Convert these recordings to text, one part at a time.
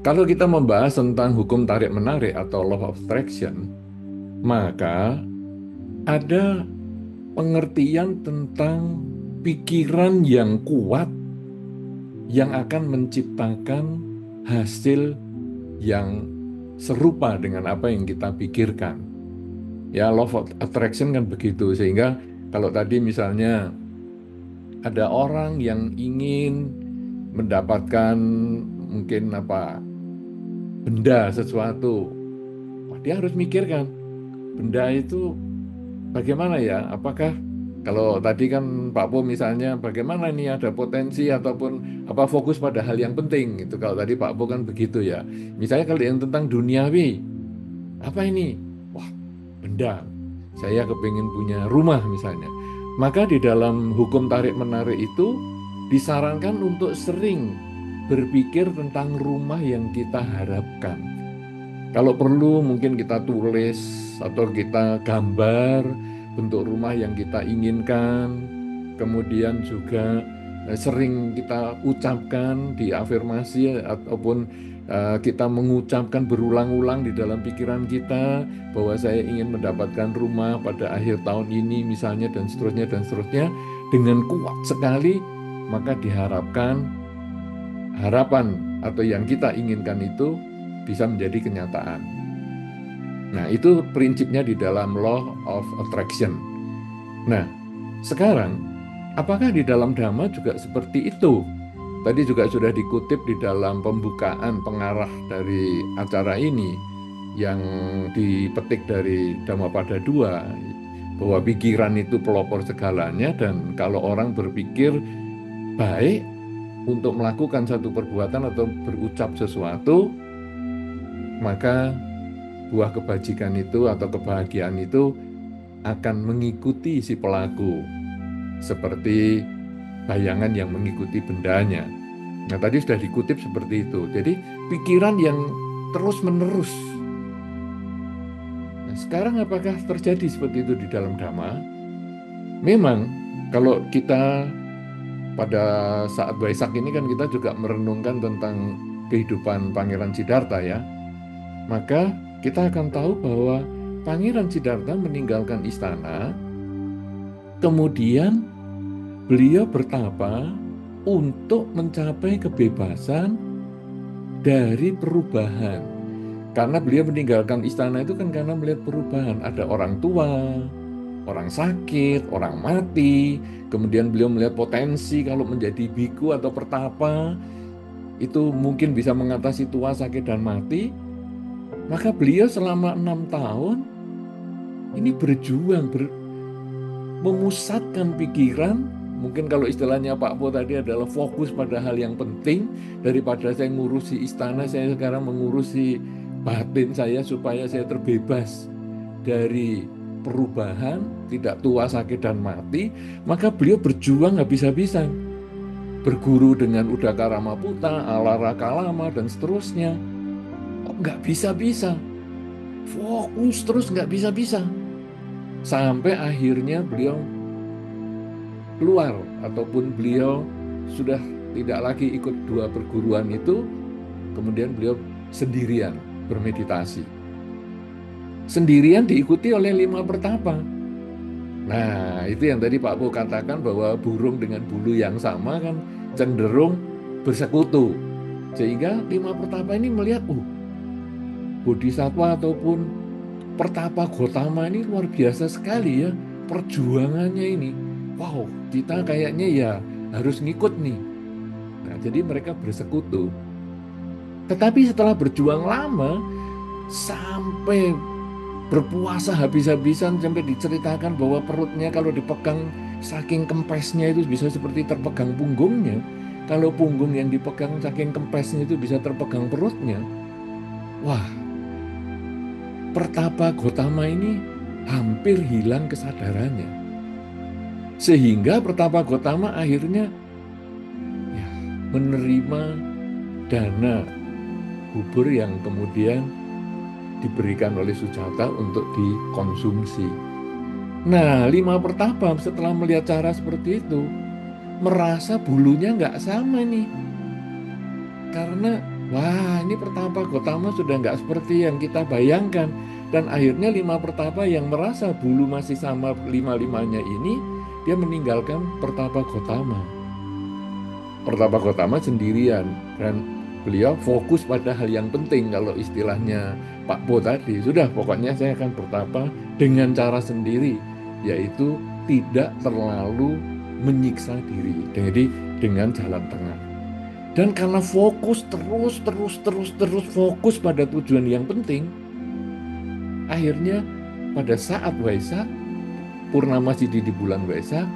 Kalau kita membahas tentang hukum tarik-menarik atau law of attraction, maka ada pengertian tentang pikiran yang kuat yang akan menciptakan hasil yang serupa dengan apa yang kita pikirkan. Ya, law of attraction kan begitu. Sehingga kalau tadi misalnya ada orang yang ingin mendapatkan mungkin apa benda sesuatu, wah, dia harus mikirkan benda itu bagaimana ya? Apakah kalau tadi kan Pak Po misalnya bagaimana ini ada potensi ataupun apa fokus pada hal yang penting itu kalau tadi Pak Po kan begitu ya. Misalnya kalau yang tentang duniawi, apa ini? Wah, benda. Saya kepingin punya rumah misalnya. Maka di dalam hukum tarik-menarik itu disarankan untuk sering berpikir tentang rumah yang kita harapkan. Kalau perlu mungkin kita tulis atau kita gambar bentuk rumah yang kita inginkan. Kemudian juga sering kita ucapkan di afirmasi ataupun kita mengucapkan berulang-ulang di dalam pikiran kita bahwa saya ingin mendapatkan rumah pada akhir tahun ini misalnya dan seterusnya dengan kuat sekali, maka diharapkan harapan atau yang kita inginkan itu bisa menjadi kenyataan. Nah, itu prinsipnya di dalam law of attraction. Nah, sekarang apakah di dalam Dhamma juga seperti itu? Tadi juga sudah dikutip di dalam pembukaan pengarah dari acara ini yang dipetik dari Dhammapada 2 bahwa pikiran itu pelopor segalanya dan kalau orang berpikir baik untuk melakukan satu perbuatan atau berucap sesuatu, maka buah kebajikan itu atau kebahagiaan itu akan mengikuti si pelaku seperti bayangan yang mengikuti bendanya. Nah, tadi sudah dikutip seperti itu. Jadi, pikiran yang terus-menerus. Nah, sekarang apakah terjadi seperti itu di dalam Dhamma? Memang, kalau kita pada saat Waisak ini kan kita juga merenungkan tentang kehidupan Pangeran Siddhartha ya. Maka kita akan tahu bahwa Pangeran Siddhartha meninggalkan istana, kemudian beliau bertapa untuk mencapai kebebasan dari perubahan. Karena beliau meninggalkan istana itu kan karena melihat perubahan. Ada orang tua, orang sakit, orang mati. Kemudian beliau melihat potensi kalau menjadi biku atau pertapa, itu mungkin bisa mengatasi tua, sakit, dan mati. Maka beliau selama 6 tahun ini berjuang, memusatkan pikiran. Mungkin kalau istilahnya Pak Po tadi adalah fokus pada hal yang penting. Daripada saya ngurusi istana, saya sekarang mengurusi batin saya supaya saya terbebas dari perubahan, tidak tua, sakit, dan mati. Maka beliau berjuang habis-habisan. Berguru dengan Udaka Ramaputa, Alara Kalama, dan seterusnya. Kok nggak bisa-bisa? Fokus terus nggak bisa-bisa. Sampai akhirnya beliau keluar ataupun beliau sudah tidak lagi ikut 2 perguruan itu, kemudian beliau sendirian bermeditasi. Sendirian diikuti oleh 5 pertapa. Nah, itu yang tadi Pak Po katakan bahwa burung dengan bulu yang sama kan cenderung bersekutu. Sehingga 5 pertapa ini melihat, Bodhisattva ataupun Pertapa Gotama ini luar biasa sekali ya perjuangannya ini. Wow, kita kayaknya ya harus ngikut nih. Nah, jadi mereka bersekutu. Tetapi setelah berjuang lama, sampai berpuasa habis-habisan, sampai diceritakan bahwa perutnya kalau dipegang saking kempesnya itu bisa seperti terpegang punggungnya. Kalau punggung yang dipegang saking kempesnya itu bisa terpegang perutnya. Wah, Pertapa Gotama ini hampir hilang kesadarannya. Sehingga Pertapa Gotama akhirnya ya, menerima dana bubur yang kemudian diberikan oleh Sujata untuk dikonsumsi. Nah, 5 pertapa setelah melihat cara seperti itu, merasa bulunya nggak sama nih. Karena Wah, ini pertapa Gotama sudah nggak seperti yang kita bayangkan. Dan akhirnya 5 pertapa yang merasa bulu masih sama 5-5-nya ini, dia meninggalkan pertapa Gotama. Pertapa Gotama sendirian. Dan beliau fokus pada hal yang penting. Kalau istilahnya Pak Bo tadi, sudah pokoknya saya akan bertapa dengan cara sendiri. Yaitu tidak terlalu menyiksa diri. Jadi dengan jalan tengah. Dan karena fokus terus fokus pada tujuan yang penting, akhirnya pada saat Waisak, Purnama Sidhi di bulan Waisak,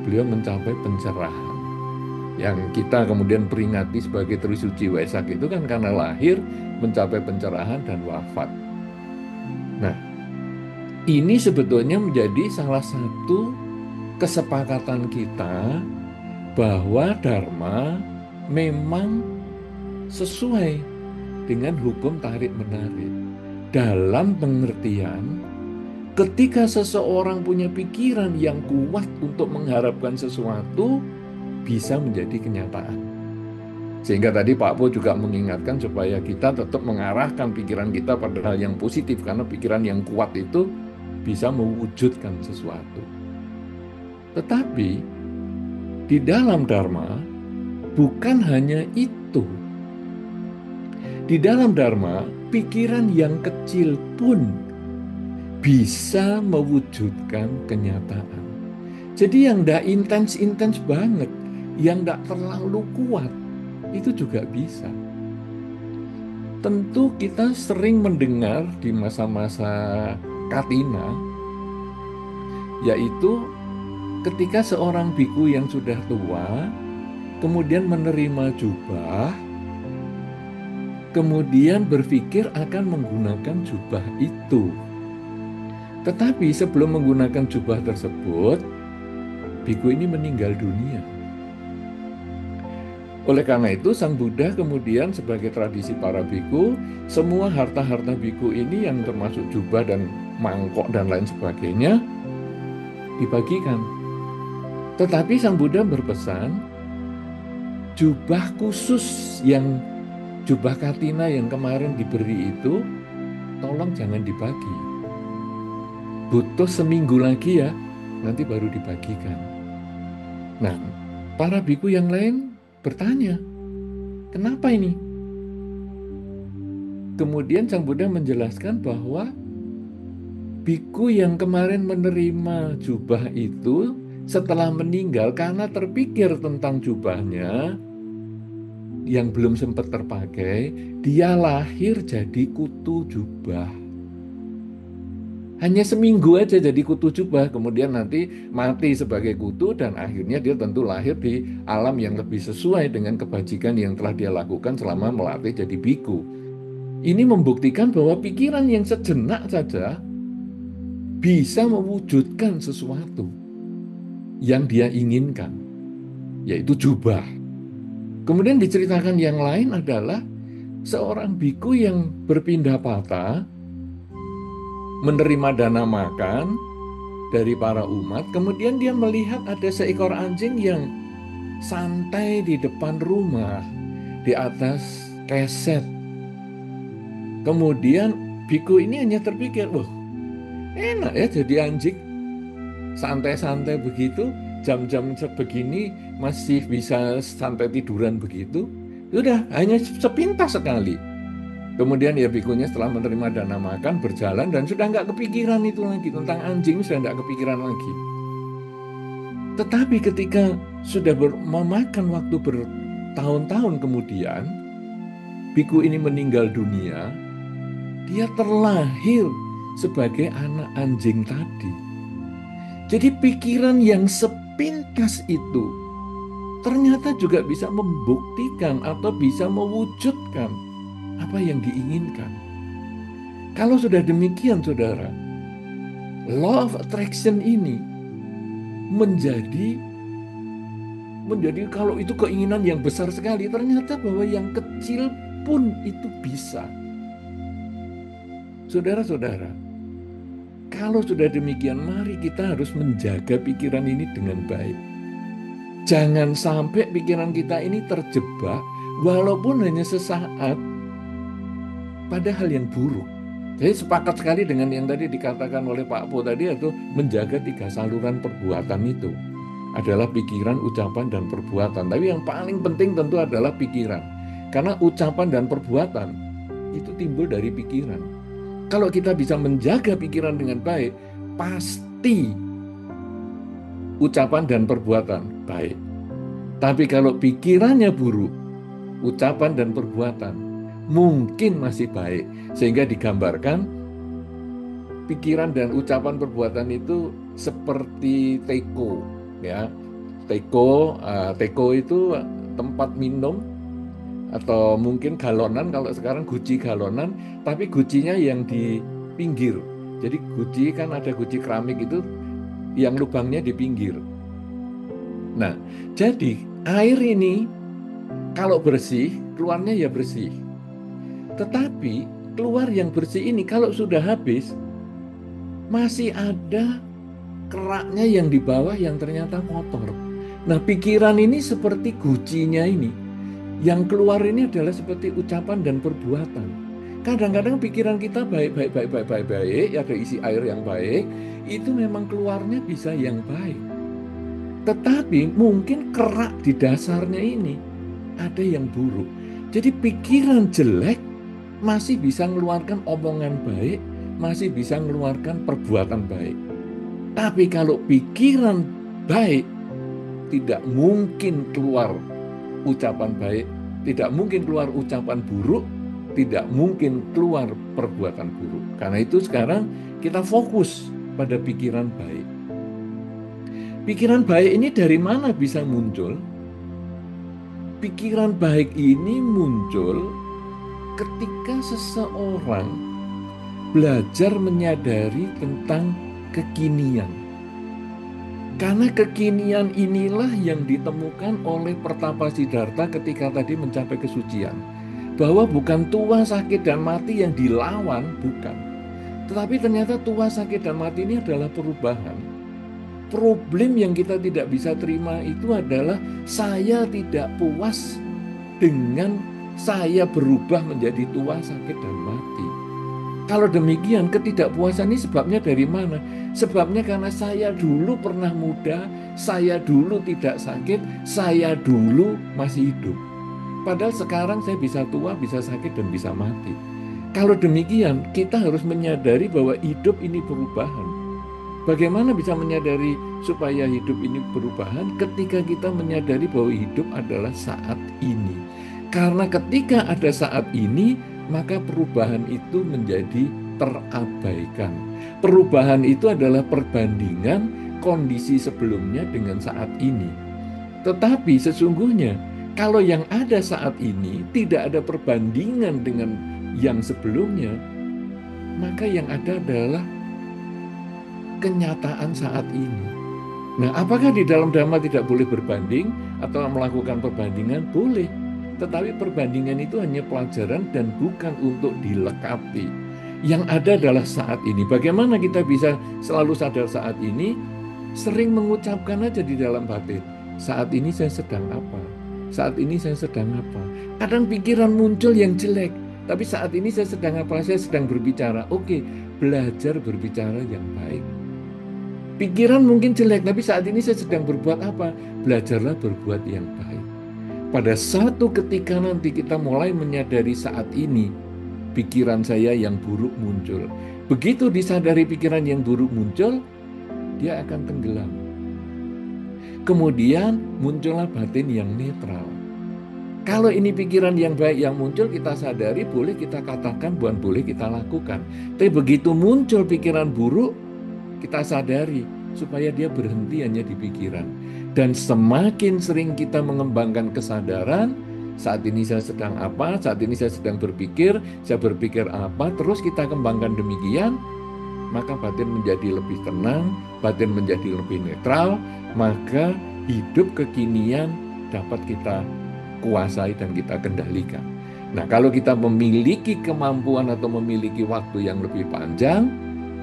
beliau mencapai pencerahan. Yang kita kemudian peringati sebagai Trisuci Waisak itu kan karena lahir, mencapai pencerahan dan wafat. Nah, ini sebetulnya menjadi salah satu kesepakatan kita bahwa Dharma memang sesuai dengan hukum tarik-menarik. Dalam pengertian, ketika seseorang punya pikiran yang kuat untuk mengharapkan sesuatu, bisa menjadi kenyataan. Sehingga tadi Pak Po juga mengingatkan supaya kita tetap mengarahkan pikiran kita pada hal yang positif, karena pikiran yang kuat itu bisa mewujudkan sesuatu. Tetapi di dalam Dharma, bukan hanya itu. Di dalam Dharma, pikiran yang kecil pun bisa mewujudkan kenyataan. Jadi yang tidak intens-intens banget, yang tidak terlalu kuat, itu juga bisa. Tentu kita sering mendengar di masa-masa Katina, yaitu ketika seorang biku yang sudah tua, kemudian menerima jubah, kemudian berpikir akan menggunakan jubah itu. Tetapi sebelum menggunakan jubah tersebut, biku ini meninggal dunia. Oleh karena itu, Sang Buddha kemudian sebagai tradisi para biku, semua harta-harta biku ini yang termasuk jubah dan mangkok dan lain sebagainya, dibagikan. Tetapi Sang Buddha berpesan, jubah khusus yang jubah Katina yang kemarin diberi itu, tolong jangan dibagi. Butuh seminggu lagi ya, nanti baru dibagikan. Nah, para biku yang lain bertanya, kenapa ini? Kemudian Sang Buddha menjelaskan bahwa biku yang kemarin menerima jubah itu setelah meninggal karena terpikir tentang jubahnya yang belum sempat terpakai, dia lahir jadi kutu jubah. Hanya seminggu aja jadi kutu jubah, kemudian nanti mati sebagai kutu dan akhirnya dia tentu lahir di alam yang lebih sesuai dengan kebajikan yang telah dia lakukan selama melatih jadi biku. Ini membuktikan bahwa pikiran yang sejenak saja bisa mewujudkan sesuatu yang dia inginkan, yaitu jubah. Kemudian diceritakan yang lain adalah seorang biku yang berpindah patah, menerima dana makan dari para umat, kemudian dia melihat ada seekor anjing yang santai di depan rumah, di atas keset. Kemudian biku ini hanya terpikir, wah enak ya jadi anjing, santai-santai begitu, jam-jam sebegini masih bisa santai tiduran begitu. Sudah, hanya sepintas sekali. Kemudian ya bikunya setelah menerima dana makan berjalan dan sudah nggak kepikiran itu lagi, tentang anjing sudah nggak kepikiran lagi. Tetapi ketika sudah memakan waktu bertahun-tahun kemudian, biku ini meninggal dunia, dia terlahir sebagai anak anjing tadi. Jadi pikiran yang sepintas itu ternyata juga bisa membuktikan atau bisa mewujudkan apa yang diinginkan. Kalau sudah demikian, saudara, law of attraction ini menjadi kalau itu keinginan yang besar sekali, ternyata bahwa yang kecil pun itu bisa. Saudara-saudara, kalau sudah demikian, mari kita harus menjaga pikiran ini dengan baik. Jangan sampai pikiran kita ini terjebak walaupun hanya sesaat pada hal yang buruk. Jadi sepakat sekali dengan yang tadi dikatakan oleh Pak Po tadi, itu menjaga 3 saluran perbuatan itu adalah pikiran, ucapan, dan perbuatan. Tapi yang paling penting tentu adalah pikiran. Karena ucapan dan perbuatan itu timbul dari pikiran. Kalau kita bisa menjaga pikiran dengan baik, pasti ucapan dan perbuatan baik. Tapi kalau pikirannya buruk, ucapan dan perbuatan mungkin masih baik. Sehingga digambarkan pikiran dan ucapan perbuatan itu seperti teko, ya. Teko itu tempat minum, atau mungkin galonan, kalau sekarang guci galonan, tapi gucinya yang di pinggir. Jadi guci kan ada guci keramik itu yang lubangnya di pinggir. Nah, jadi air ini kalau bersih, keluarnya ya bersih. Tetapi keluar yang bersih ini kalau sudah habis, masih ada keraknya yang di bawah yang ternyata kotor. Nah, pikiran ini seperti gucinya ini. Yang keluar ini adalah seperti ucapan dan perbuatan. Kadang-kadang pikiran kita baik, ada isi air yang baik, itu memang keluarnya bisa yang baik. Tetapi mungkin kerak di dasarnya ini ada yang buruk. Jadi pikiran jelek masih bisa mengeluarkan omongan baik, masih bisa mengeluarkan perbuatan baik. Tapi kalau pikiran baik, tidak mungkin keluar ucapan baik, tidak mungkin keluar ucapan buruk, tidak mungkin keluar perbuatan buruk. Karena itu sekarang kita fokus pada pikiran baik. Pikiran baik ini dari mana bisa muncul? Pikiran baik ini muncul ketika seseorang belajar menyadari tentang kekinian. Karena kekinian inilah yang ditemukan oleh Pertapa Siddhartha ketika tadi mencapai kesucian. Bahwa bukan tua, sakit, dan mati yang dilawan, bukan. Tetapi ternyata tua, sakit, dan mati ini adalah perubahan. Problem yang kita tidak bisa terima itu adalah saya tidak puas dengan saya berubah menjadi tua, sakit, dan mati. Kalau demikian, ketidakpuasan ini sebabnya dari mana? Sebabnya karena saya dulu pernah muda, saya dulu tidak sakit, saya dulu masih hidup. Padahal sekarang saya bisa tua, bisa sakit, dan bisa mati. Kalau demikian, kita harus menyadari bahwa hidup ini perubahan. Bagaimana bisa menyadari supaya hidup ini perubahan? Ketika kita menyadari bahwa hidup adalah saat ini. Karena ketika ada saat ini, maka perubahan itu menjadi terabaikan. Perubahan itu adalah perbandingan kondisi sebelumnya dengan saat ini. Tetapi sesungguhnya, kalau yang ada saat ini tidak ada perbandingan dengan yang sebelumnya, maka yang ada adalah kenyataan saat ini. Nah, apakah di dalam Dhamma tidak boleh berbanding atau melakukan perbandingan? Boleh. Tetapi perbandingan itu hanya pelajaran dan bukan untuk dilekapi. Yang ada adalah saat ini. Bagaimana kita bisa selalu sadar saat ini? Sering mengucapkan aja di dalam batin. Saat ini saya sedang apa? Saat ini saya sedang apa? Kadang pikiran muncul yang jelek. Tapi saat ini saya sedang apa? Saya sedang berbicara. Oke, belajar berbicara yang baik. Pikiran mungkin jelek, tapi saat ini saya sedang berbuat apa? Belajarlah berbuat yang baik. Pada satu ketika nanti kita mulai menyadari saat ini, pikiran saya yang buruk muncul. Begitu disadari pikiran yang buruk muncul, dia akan tenggelam. Kemudian muncullah batin yang netral. Kalau ini pikiran yang baik yang muncul, kita sadari, boleh kita katakan, bukan boleh kita lakukan. Tapi begitu muncul pikiran buruk, kita sadari supaya dia berhenti hanya di pikiran. Dan semakin sering kita mengembangkan kesadaran, saat ini saya sedang apa, saat ini saya sedang berpikir, saya berpikir apa, terus kita kembangkan demikian, maka batin menjadi lebih tenang, batin menjadi lebih netral, maka hidup kekinian dapat kita kuasai dan kita kendalikan. Nah, kalau kita memiliki kemampuan atau memiliki waktu yang lebih panjang,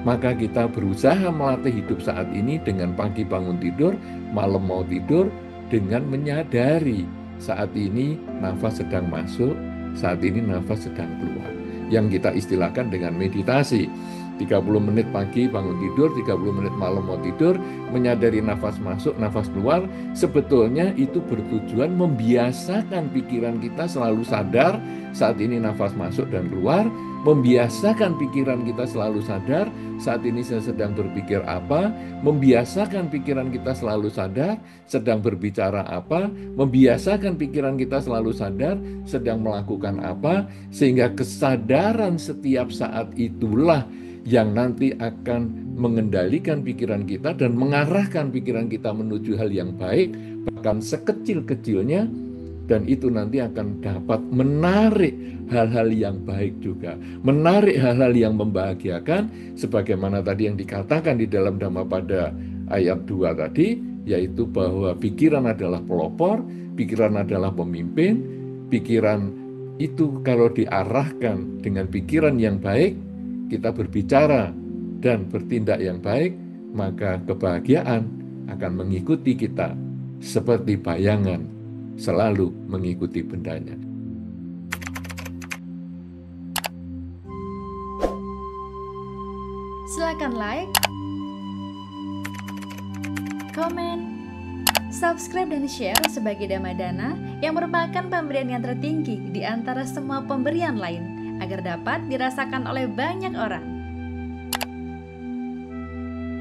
maka kita berusaha melatih hidup saat ini dengan pagi bangun tidur, malam mau tidur, dengan menyadari saat ini nafas sedang masuk, saat ini nafas sedang keluar. Yang kita istilahkan dengan meditasi. 30 menit pagi bangun tidur, 30 menit malam mau tidur, menyadari nafas masuk, nafas keluar. Sebetulnya itu bertujuan membiasakan pikiran kita selalu sadar saat ini nafas masuk dan keluar, membiasakan pikiran kita selalu sadar saat ini saya sedang berpikir apa, membiasakan pikiran kita selalu sadar sedang berbicara apa, membiasakan pikiran kita selalu sadar sedang melakukan apa, sehingga kesadaran setiap saat itulah yang nanti akan mengendalikan pikiran kita dan mengarahkan pikiran kita menuju hal yang baik, bahkan sekecil-kecilnya, dan itu nanti akan dapat menarik hal-hal yang baik juga, menarik hal-hal yang membahagiakan, sebagaimana tadi yang dikatakan di dalam Dhammapada ayat 2 tadi, yaitu bahwa pikiran adalah pelopor, pikiran adalah pemimpin, pikiran itu kalau diarahkan dengan pikiran yang baik, kita berbicara dan bertindak yang baik, maka kebahagiaan akan mengikuti kita seperti bayangan selalu mengikuti bendanya. Silakan like, komen, subscribe dan share sebagai Dhammadana yang merupakan pemberian yang tertinggi di antara semua pemberian lain, agar dapat dirasakan oleh banyak orang.